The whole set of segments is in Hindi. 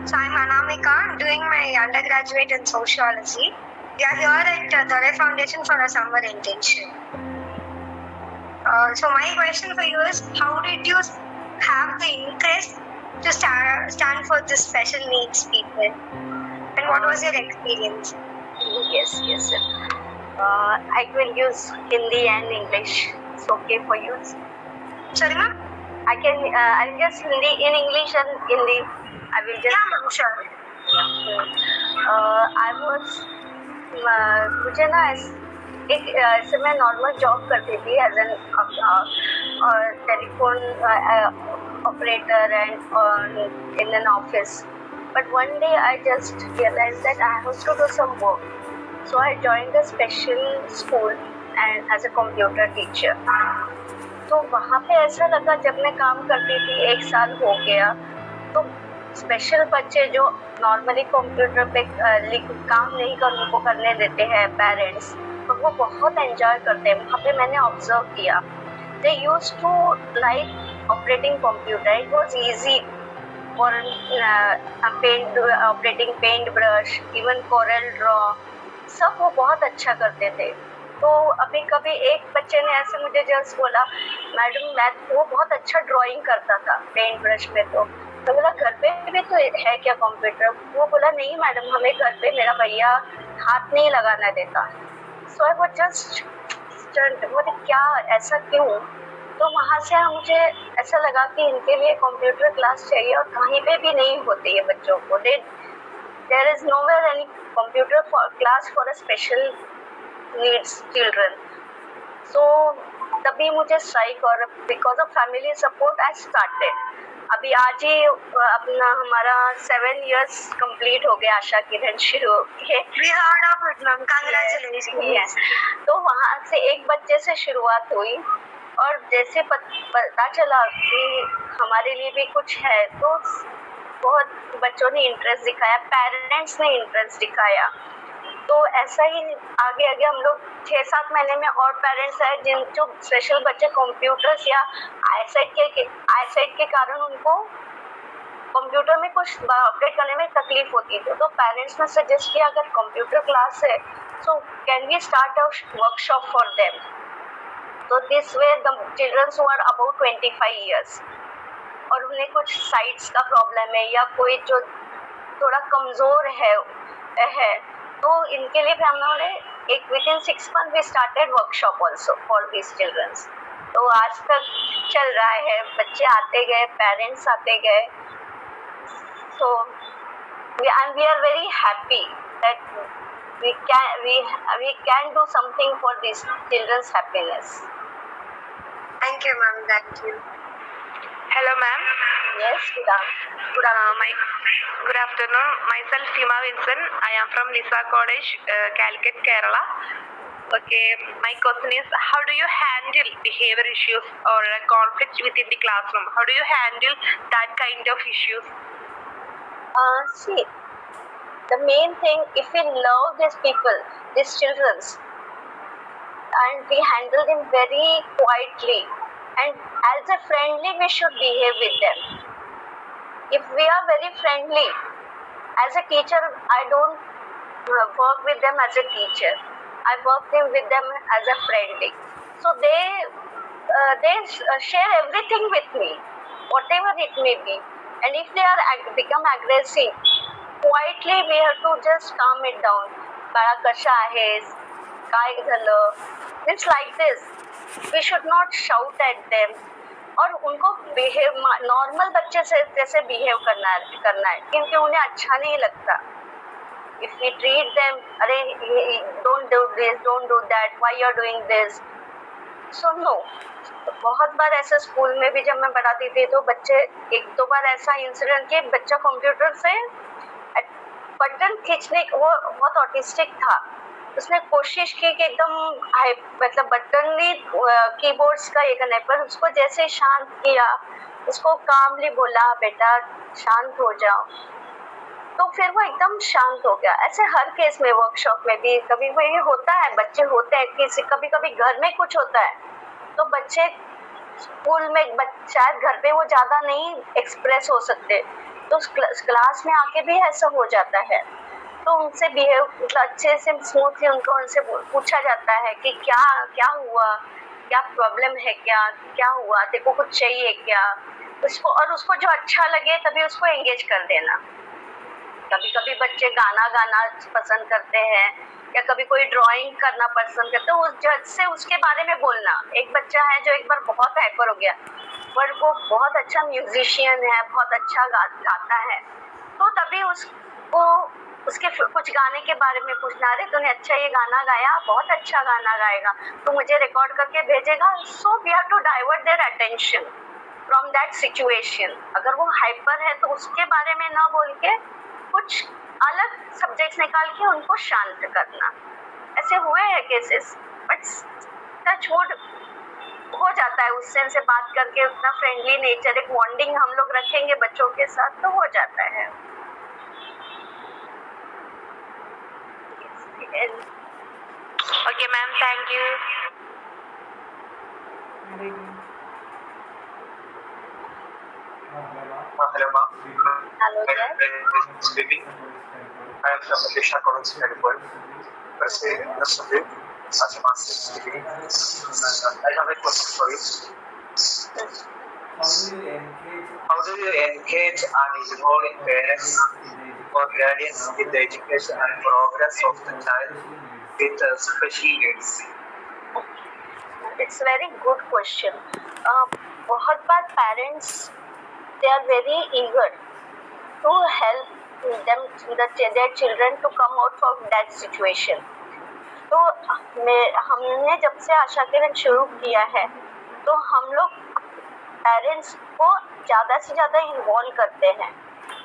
So I'm Anamika, doing my undergraduate in sociology. We are here at Dare Foundation for a summer internship. So my question for you is, how did you have the interest to stand for the special needs people? And what was your experience? Yes, sir. I will use Hindi and English. It's okay for you? Sorry, ma'am? I'll just Hindi in English and Hindi. I will just. Yeah, ma'am, sure. I was मुझे ना एक ऐसे मैं नॉर्मल जॉब करती थी as an telephone operator and in an office. But one day I just realized that I have to do some work. So I joined a special school and as a computer teacher. तो वहाँ पे ऐसा लगा जब मैं काम करती थी, 1 साल हो गया, तो स्पेशल बच्चे जो नॉर्मली कंप्यूटर पे काम नहीं उनको करने देते हैं पेरेंट्स, तो वो बहुत एंजॉय करते हैं. वहाँ पे मैंने ऑब्जर्व किया, they use to like operating computer. It was easy for operating paint brush, even Corel Draw, सब वो बहुत अच्छा करते थे. तो अभी कभी एक बच्चे ने ऐसे मुझे जस्ट बोला, मैडम वो बहुत अच्छा ड्राइंग करता था पेंट ब्रश पे. तो बोला घर पे भी तो है क्या कंप्यूटर? वो बोला नहीं मैडम, हमें घर पे मेरा भैया हाथ नहीं लगाना देता. सो आई वाज जस्ट बोले क्या, ऐसा क्यों? तो वहाँ से मुझे ऐसा लगा कि इनके लिए कंप्यूटर क्लास चाहिए और कहीं पे भी नहीं होती है बच्चों को. There is nowhere any computer class for a special needs children. So तभी मुझे स्ट्राइक, और because of family support I started. अभी आज ही अपना हमारा 7 years कंप्लीट हो गया आशा किरण शुरू के. We heard of it, ma'am. Congratulations. Yes. तो वहाँ से एक बच्चे से शुरुआत हुई और जैसे पता चला कि हमारे लिए भी कुछ है, तो बहुत बच्चों ने इंटरेस्ट दिखाया, पेरेंट्स ने इंटरेस्ट दिखाया. तो ऐसा ही आगे आगे हम लोग 6-7 महीने में और पेरेंट्स आए जिन जो स्पेशल बच्चे कंप्यूटर्स या आईसाइट के कारण उनको कंप्यूटर में कुछ ऑपरेट करने में तकलीफ होती थी. तो पेरेंट्स ने सजेस्ट किया अगर कंप्यूटर क्लास है so can we start a workshop for them. तो this way the children who are about 25 years और उन्हें कुछ साइट्स का प्रॉब्लम है या कोई जो थोड़ा कमज़ोर है तो इनके लिए हम लोगों ने एक within 6 months we started workshop also for this children's. तो आज तक चल रहा है, बच्चे आते गए, पेरेंट्स आते गए. So we are very happy that we can do something for these children's happiness. Thank you, ma'am. Thank you. Hello, ma'am. Yes, good afternoon. Myself, Seema Vincent. I am from Nisa College, Calicut, Kerala. Okay, my question is, how do you handle behavior issues or conflict within the classroom? How do you handle that kind of issues? See, the main thing, if we love these people, these children, and we handle them very quietly, and as a friendly we should behave with them. If we are very friendly, as a teacher I don't work with them as a teacher, I work with them as a friendly. So they share everything with me, whatever it may be. And if they are become aggressive, quietly we have to just calm it down. बाळा कशा आहेस, काय झालं, it's like this. We should not shout at them. और उनको नॉर्मल बच्चे से जैसे बिहेव करना है, क्योंकि उन्हें अच्छा नहीं लगता. If we treat them, अरे don't do this, don't do that, why you are doing this? So no. बहुत बार ऐसे स्कूल में भी जब मैं पढ़ाती थी तो बच्चे, 1-2 बार ऐसा इंसिडेंट कि बच्चा कंप्यूटर से बटन खींचने, वो बहुत ऑटिस्टिक था, उसने कोशिश की कि एकदम मतलब बटन भी कीबोर्ड्स का ये करने पर उसको जैसे शांत किया, उसको कामली बोला बेटा शांत हो जाओ, तो फिर वो एकदम शांत हो गया. ऐसे हर केस में वर्कशॉप में भी कभी ये होता है, बच्चे होते हैं किसी, कभी घर में कुछ होता है तो बच्चे स्कूल में शायद घर पे वो ज़्यादा नहीं एक्सप्रेस हो सकते, तो क्लास में आके भी ऐसा हो जाता है। तो उनसे बिहेव मतलब अच्छे से स्मूथली उनसे पूछा जाता है कि क्या क्या हुआ, क्या प्रॉब्लम है, क्या क्या हुआ, तेरे को कुछ चाहिए क्या, उसको जो अच्छा लगे तभी उसको एंगेज कर देना। कभी कभी बच्चे गाना गाना पसंद करते हैं या कभी कोई ड्राइंग करना पसंद करते, तो उस जज से उसके बारे में बोलना। एक बच्चा है जो एक बार बहुत हाइपर हो गया, पर वो बहुत अच्छा म्यूजिशियन है, बहुत अच्छा गाता है, तो तभी उसको उसके कुछ गाने के बारे में पूछना, अरे तूने अच्छा ये गाना गाया, बहुत अच्छा गाना गाएगा, तो मुझे रिकॉर्ड करके भेजेगा। So we have to divert their attention from that situation. अगर वो हाइपर है तो उसके बारे में ना बोल के कुछ अलग सब्जेक्ट्स निकाल के उनको शांत करना। ऐसे हुए हैं केसेस, बट टचवुड हो जाता है उससे उनसे बात करके, उतना फ्रेंडली नेचर, एक बॉन्डिंग हम लोग रखेंगे बच्चों के साथ तो हो जाता है। Okay, ma'am, thank you. Hello, ma'am. Hello, yes. Speaking. I am from Lisha College, Edinburgh. Firstly, Namaste. As a master speaking. I have a question for you. How do you engage and involve parents or guardians in the education and progress of the child with special needs? It's very good question. बहुत बार parents they are very eager to help them, their children to come out from that situation. तो हमने जब से आशा किरण शुरू किया है तो हम लोग पेरेंट्स को ज़्यादा से ज़्यादा इन्वॉल्व करते हैं।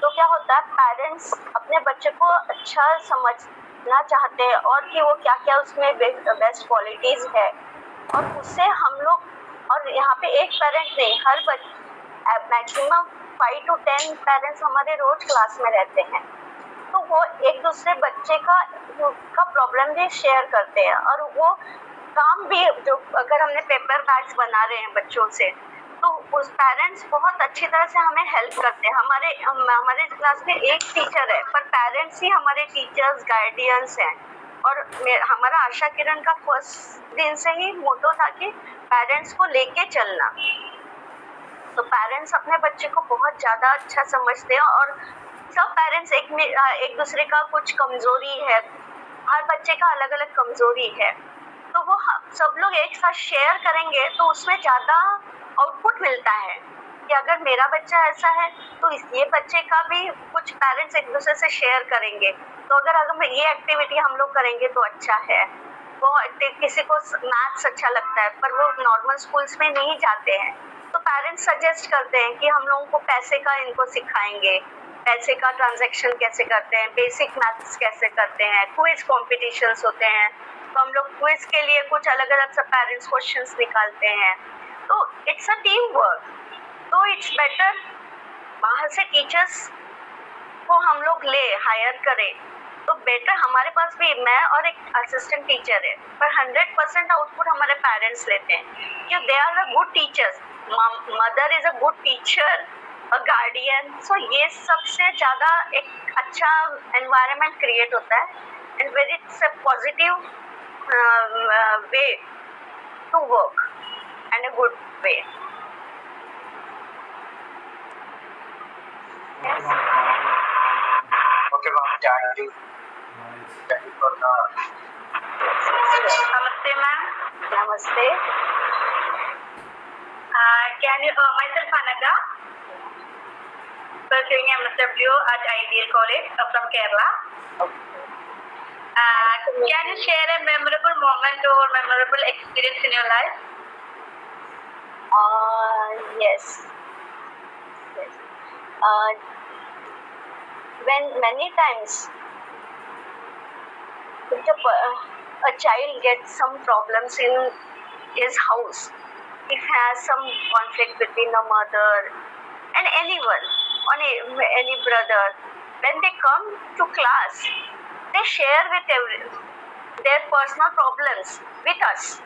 तो क्या होता है, पेरेंट्स अपने बच्चे को अच्छा समझना चाहते हैं और कि वो क्या क्या उसमें बेस्ट क्वालिटीज़ है, और उससे हम लोग, और यहाँ पे एक पेरेंट नहीं, हर मैक्सिमम 5 to 10 पेरेंट्स हमारे रोज क्लास में रहते हैं, तो वो एक दूसरे बच्चे का प्रॉब्लम भी शेयर करते हैं, और वो काम भी, जो अगर हमने पेपर बैग्स बना रहे हैं बच्चों से, तो उस पेरेंट्स बहुत अच्छी तरह से हमें हेल्प करते हैं। हमारे क्लास में एक टीचर है, पर पेरेंट्स ही हमारे टीचर्स गार्डियंस हैं। और हमारा आशा किरण का फर्स्ट दिन से ही मोटो था कि पेरेंट्स को लेके चलना। तो पेरेंट्स अपने बच्चे को बहुत ज़्यादा अच्छा समझते हैं, और सब पेरेंट्स एक दूसरे का कुछ कमज़ोरी है, हर बच्चे का अलग अलग कमज़ोरी है, तो वो सब लोग एक साथ शेयर करेंगे तो उसमें ज़्यादा आउटपुट मिलता है कि अगर मेरा बच्चा ऐसा है तो ये बच्चे का भी कुछ पेरेंट्स एक दूसरे से शेयर करेंगे। तो अगर ये एक्टिविटी हम लोग करेंगे तो अच्छा है। वो किसी को मैथ्स अच्छा लगता है पर वो नॉर्मल स्कूल्स में नहीं जाते हैं, तो पेरेंट्स सजेस्ट करते हैं कि हम लोगों को पैसे का इनको सिखाएंगे, पैसे का ट्रांजैक्शन कैसे करते हैं, बेसिक मैथ्स कैसे करते हैं, क्विज कॉम्पिटिशन्स होते हैं, तो हम लोग क्विज के लिए कुछ अलग अलग सब पेरेंट्स क्वेश्चंस निकालते हैं। तो इट्स अ टीम वर्क, तो इट्स बेटर बाहर से टीचर्स को हम लोग हायर करें तो बेटर। हमारे पास भी मैं और एक असिस्टेंट टीचर है, पर 100% आउटपुट हमारे पेरेंट्स लेते हैं कि they are a good teachers, mother is a good teacher, a guardian. So ये सबसे ज़्यादा एक अच्छा एनवायरनमेंट क्रिएट होता है, and very it's a positive way to work and a good way. Okay, ma'am. Thank you. Thank you for the. Namaste, ma'am. Namaste. Can you, myself Anaga, pursuing MSW at Ideal College from Kerala. Can you share a memorable moment or memorable experience in your life? Yes. When many times a child gets some problems in his house, if he has some conflict between the mother and anyone, or any brother, when they come to class, they share with their personal problems with us.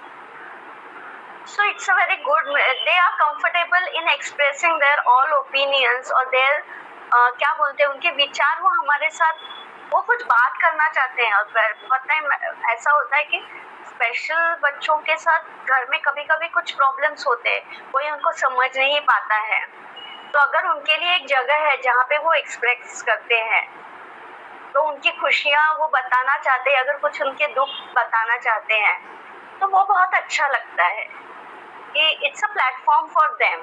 So it's a very good, they are comfortable in expressing their all opinions or their क्या बोलते हैं, उनके विचार वो हमारे साथ, वो कुछ बात करना चाहते हैं। और बहुत टाइम ऐसा होता है कि स्पेशल बच्चों के साथ घर में कभी कभी कुछ प्रॉब्लम्स होते हैं, कोई उनको समझ नहीं पाता है, तो अगर उनके लिए एक जगह है जहाँ पे वो एक्सप्रेस करते हैं, तो उनकी खुशियाँ वो बताना चाहते हैं, अगर कुछ उनके दुख बताना चाहते हैं, तो वो बहुत अच्छा लगता है कि it's a platform for them.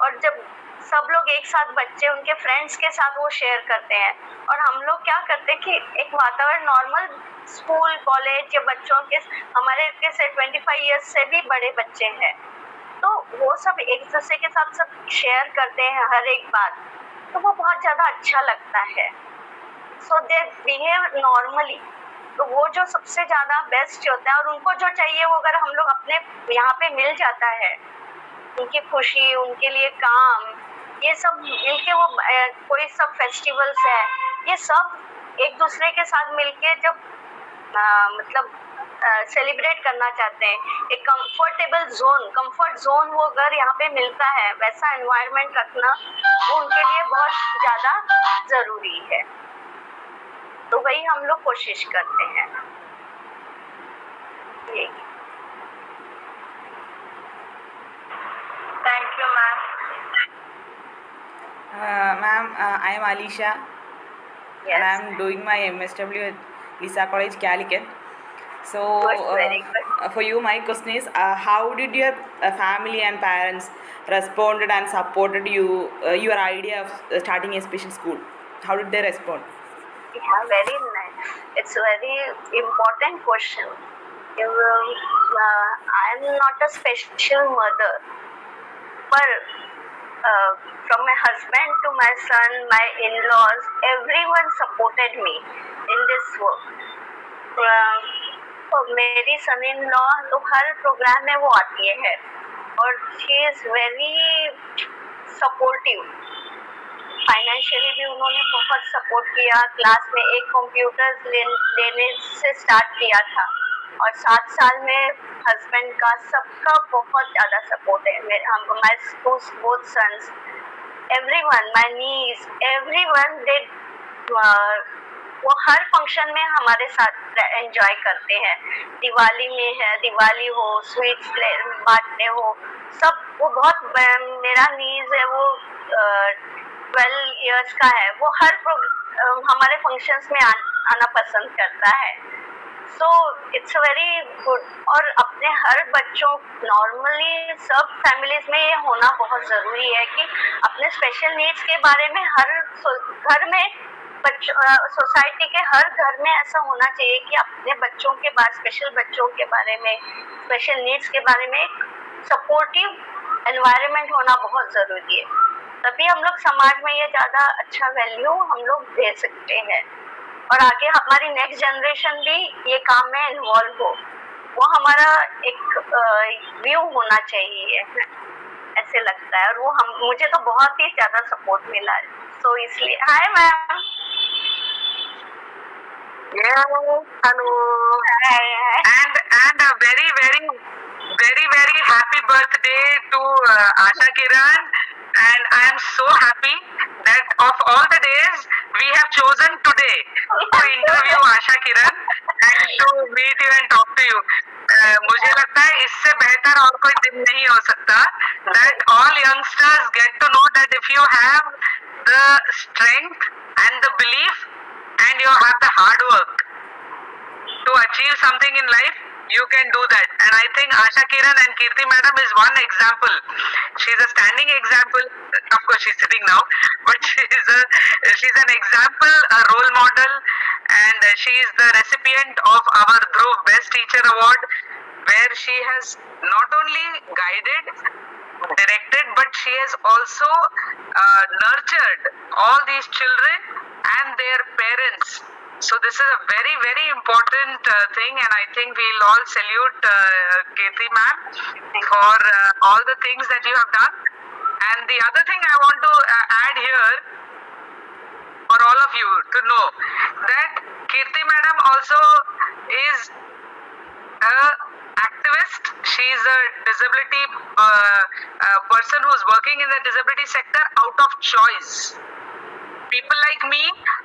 और जब सब लोग एक साथ, बच्चे उनके फ्रेंड्स के साथ वो शेयर करते हैं, और हम लोग क्या करते हैं कि एक वातावरण नॉर्मल स्कूल कॉलेज के बच्चों के, हमारे से 25 ईयर्स से भी बड़े बच्चे हैं, तो वो सब एक दूसरे के साथ सब शेयर करते हैं हर एक बात, तो वो बहुत ज़्यादा अच्छा लगता है। सो दे बिहेव नॉर्मली, तो वो जो सबसे ज़्यादा बेस्ट होता है। और उनको जो चाहिए वो अगर हम लोग अपने यहाँ पे मिल जाता है, उनकी खुशी, उनके लिए काम, ये सब मिलके वो कोई सब फेस्टिवल्स है, ये सब एक दूसरे के साथ मिलके जब मतलब सेलिब्रेट करना चाहते हैं, एक कंफर्ट जोन वो अगर यहाँ पे मिलता है, वैसा एनवायरनमेंट रखना वो उनके लिए बहुत ज़्यादा ज़रूरी है। तो वही हम लोग कोशिश करते हैं। Thank you, ma'am. Ma'am, I am Alisha and I Yes. am doing my MSW at Lisa College, Calicut. So, Good, very good. for you, my question is, how did your family and parents responded and supported you your idea of starting a special school? How did they respond? Yeah, very nice. It's a very important question. I'm not a special mother, but from my husband to my son, my in-laws, everyone supported me in this work. मेरी सन इन लॉ तो हर प्रोग्राम में वो आती है, और she is very supportive. Financially भी उन्होंने बहुत सपोर्ट किया। क्लास में एक कंप्यूटर लेने से स्टार्ट किया था, और 7 साल में हस्बैंड का सबका बहुत ज़्यादा सपोर्ट है। My both sons, everyone, my nieces, everyone they, वो हर फंक्शन में हमारे साथ एंजॉय करते हैं। दिवाली में है, दिवाली हो, स्वीट्स बांटने हो, सब। वो बहुत, मेरा नीज है वो 12 इयर्स का है, वो हर हमारे फंक्शंस में आना पसंद करता है। So it's very good. और अपने हर बच्चों, नॉर्मली सब फैमिलीज में ये होना बहुत ज़रूरी है कि अपने स्पेशल नीड्स के बारे में हर घर में, सोसाइटी के हर घर में ऐसा होना चाहिए कि अपने बच्चों के बाद, स्पेशल बच्चों के बारे में, स्पेशल नीड्स के बारे में एक सपोर्टिव एनवायरनमेंट होना बहुत ज़रूरी है। तभी हम लोग समाज में ये ज़्यादा अच्छा वैल्यू हम लोग दे सकते हैं, और आगे हमारी नेक्स्ट जनरेशन भी ये काम में इन्वॉल्व हो, वो हमारा एक व्यू होना चाहिए, ऐसे लगता है। और वो मुझे तो बहुत ही ज़्यादा सपोर्ट मिला है, तो इसलिए। Hi ma'am. Yeah, hello. And a very happy birthday to Asha Kiran, and I am so happy that of all the days we have chosen today to interview Asha Kiran and to meet you and talk to you. मुझे लगता है इससे बेहतर और कोई दिन नहीं हो सकता, that all youngsters get to know that if you have the strength and the belief and you have the hard work to achieve something in life, you can do that. And I think Asha Kiran and Kirti madam is one example. She's a standing example. Of course she's sitting now, but she's an example, a role model, and she is the recipient of our Dhruv Best Teacher Award, where she has not only guided, directed, but she has also nurtured all these children and their parents. So this is a very important thing, and I think we'll all salute Kirti ma'am for all the things that you have done. And the other thing I want to add here for all of you to know that Kirti madam also is a activist. She is a disability person who's working in the disability sector out of choice. people like me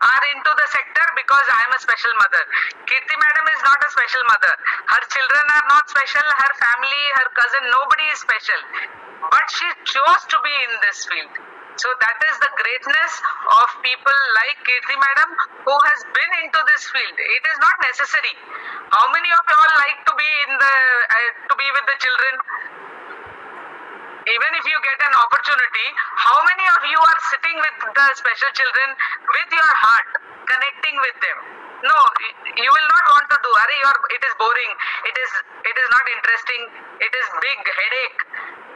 are into the sector because I am a special mother. Kirti madam is not a special mother. Her children are not special, her family, her cousin, nobody is special. But she chose to be in this field. So that is the greatness of people like Kirti madam who has been into this field. It is not necessary. How many of you all like to be in the to be with the children? Even if you get an opportunity, how many of you are sitting with the special children with your heart, connecting with them? No, you will not want to do. It is boring. It is not interesting. It is big headache.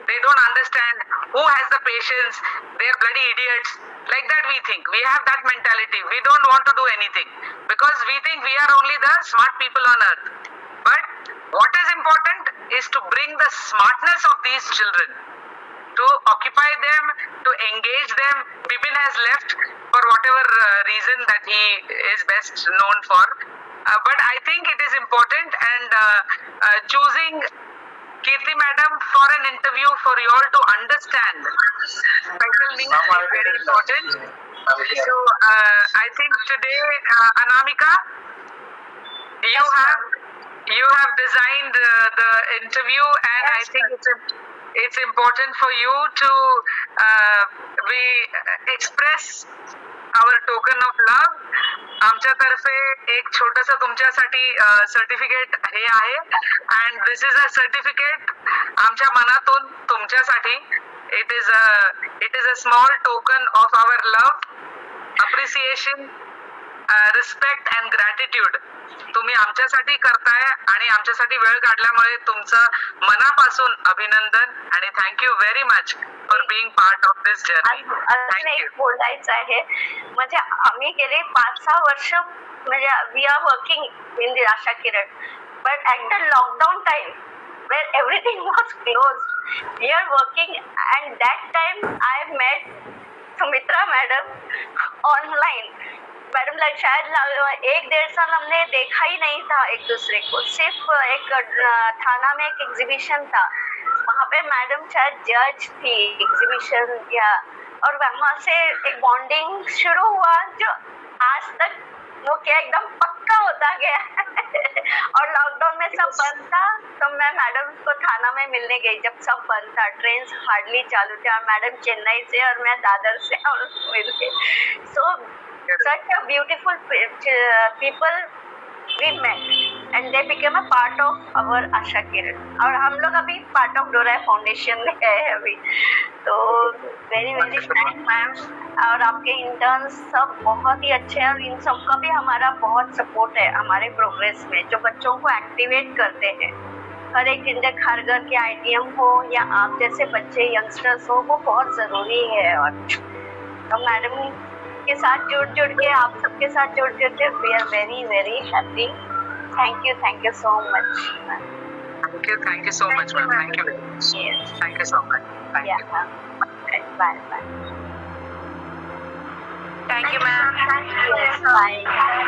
They don't understand. Who has the patience? They are bloody idiots. Like that we think. We have that mentality. We don't want to do anything because we think we are only the smart people on earth. But what is important is to bring the smartness of these children, to occupy them, to engage them. Bipin has left for whatever reason that he is best known for. But I think it is important, and choosing Kirti madam for an interview for you all to understand special needs is very important. So I think today, Anamika, you have designed the interview, and I think it's important for you to we express our token of love. आमच्यातर्फे एक छोटंसं तुमच्यासाठी सर्टिफिकेट हे आहे, and this is a certificate आमच्या मनातून तुमच्यासाठी. It is a small token of our love, appreciation, respect and gratitude. तुम्ही आमच्यासाठी करताय आणि आमच्यासाठी वेळ काढल्यामुळे तुमचं मनापासून अभिनंदन आणि thank you very much for being part of this journey. अजून एक बोलायचं आहे, म्हणजे आम्ही गेले 5-6 वर्ष म्हणजे we are working in the Asha Kiran, but at the lockdown time where everything was closed, we are working, and that time I met Sumitra madam online. Madam लग शायद 1-1.5 साल हमने देखा ही नहीं था एक दूसरे को. सिर्फ एक थाना में एक एग्जीबिशन था, वहाँ पे मैडम शायद जज थी एग्जीबिशन या, और वहाँ से एक बॉन्डिंग शुरू हुआ जो आज तक वो क्या एकदम पक्का होता गया. और लॉकडाउन में सब बंद था, तो मैं मैडम को थाना में मिलने गई जब सब बंद था, ट्रेन हार्डली चालू थे, और मैडम चेन्नई से और मैं दादर से और मिल के. सो such a beautiful people we met, and they became a part of our Asha Kiran. और हम लोग अभी part of डोरा फाउंडेशन में है अभी. तो वेरी वेरी थैंक मैम, और आपके इंटर्न्स सब बहुत ही अच्छे हैं, और इन सब का भी हमारा बहुत सपोर्ट है हमारे प्रोग्रेस में, जो बच्चों को एक्टिवेट करते हैं. हर एक जिंदे खारगर के ITM हो या आप जैसे बच्चे यंगस्टर्स हो, वो बहुत ज़रूरी है. और तो मैडम के साथ जुड़ के, आप सबके साथ जुड़ के we are very very happy. Thank you so much. Thank you so much, ma'am. Thank you. Yes. Thank you so much. Thank you. Bye. Thank you, ma'am. Yes, bye.